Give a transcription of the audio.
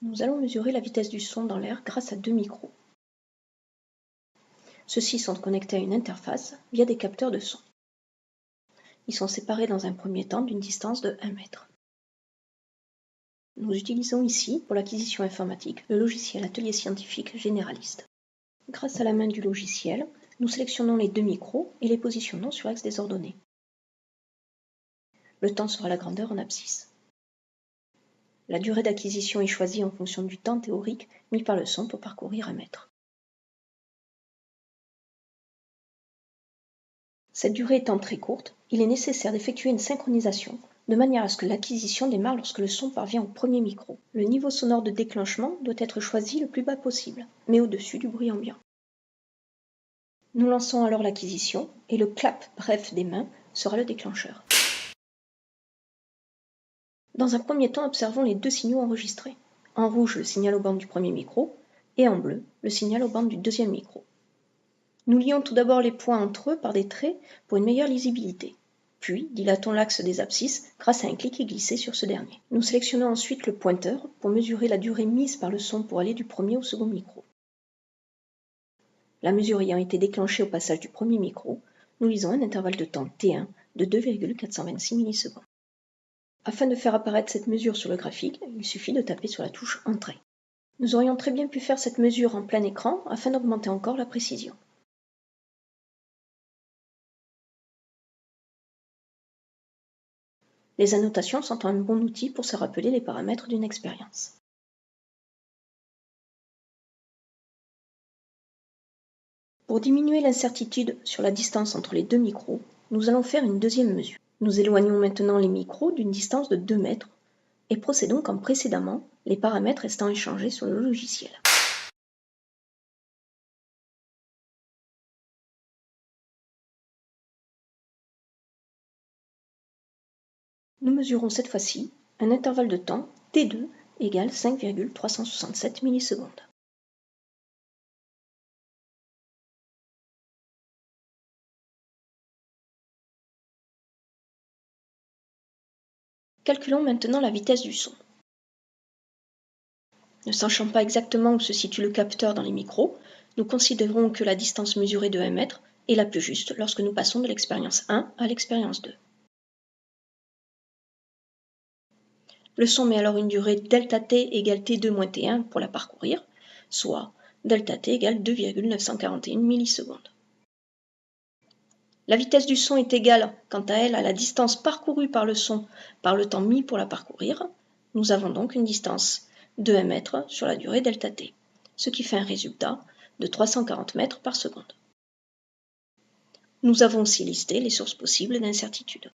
Nous allons mesurer la vitesse du son dans l'air grâce à deux micros. Ceux-ci sont connectés à une interface via des capteurs de son. Ils sont séparés dans un premier temps d'une distance de 1 mètre. Nous utilisons ici, pour l'acquisition informatique, le logiciel Atelier scientifique généraliste. Grâce à la main du logiciel, nous sélectionnons les deux micros et les positionnons sur l'axe des ordonnées. Le temps sera la grandeur en abscisse. La durée d'acquisition est choisie en fonction du temps théorique mis par le son pour parcourir 1 mètre. Cette durée étant très courte, il est nécessaire d'effectuer une synchronisation, de manière à ce que l'acquisition démarre lorsque le son parvient au premier micro. Le niveau sonore de déclenchement doit être choisi le plus bas possible, mais au-dessus du bruit ambiant. Nous lançons alors l'acquisition, et le clap bref des mains sera le déclencheur. Dans un premier temps, observons les deux signaux enregistrés. En rouge, le signal aux bandes du premier micro, et en bleu, le signal aux bandes du deuxième micro. Nous lions tout d'abord les points entre eux par des traits pour une meilleure lisibilité. Puis, dilatons l'axe des abscisses grâce à un clic et glisser sur ce dernier. Nous sélectionnons ensuite le pointeur pour mesurer la durée mise par le son pour aller du premier au second micro. La mesure ayant été déclenchée au passage du premier micro, nous lisons un intervalle de temps T1 de 2,426 millisecondes. Afin de faire apparaître cette mesure sur le graphique, il suffit de taper sur la touche Entrée. Nous aurions très bien pu faire cette mesure en plein écran afin d'augmenter encore la précision. Les annotations sont un bon outil pour se rappeler les paramètres d'une expérience. Pour diminuer l'incertitude sur la distance entre les deux micros, nous allons faire une deuxième mesure. Nous éloignons maintenant les micros d'une distance de 2 mètres et procédons comme précédemment, les paramètres restant échangés sur le logiciel. Nous mesurons cette fois-ci un intervalle de temps T2 égale 5,367 millisecondes. Calculons maintenant la vitesse du son. Ne sachant pas exactement où se situe le capteur dans les micros, nous considérons que la distance mesurée de 1 mètre est la plus juste lorsque nous passons de l'expérience 1 à l'expérience 2. Le son met alors une durée ΔT égale T2 moins T1 pour la parcourir, soit ΔT égale 2,941 millisecondes. La vitesse du son est égale, quant à elle, à la distance parcourue par le son par le temps mis pour la parcourir. Nous avons donc une distance de 1 mètre sur la durée ΔT, ce qui fait un résultat de 340 mètres par seconde. Nous avons aussi listé les sources possibles d'incertitude.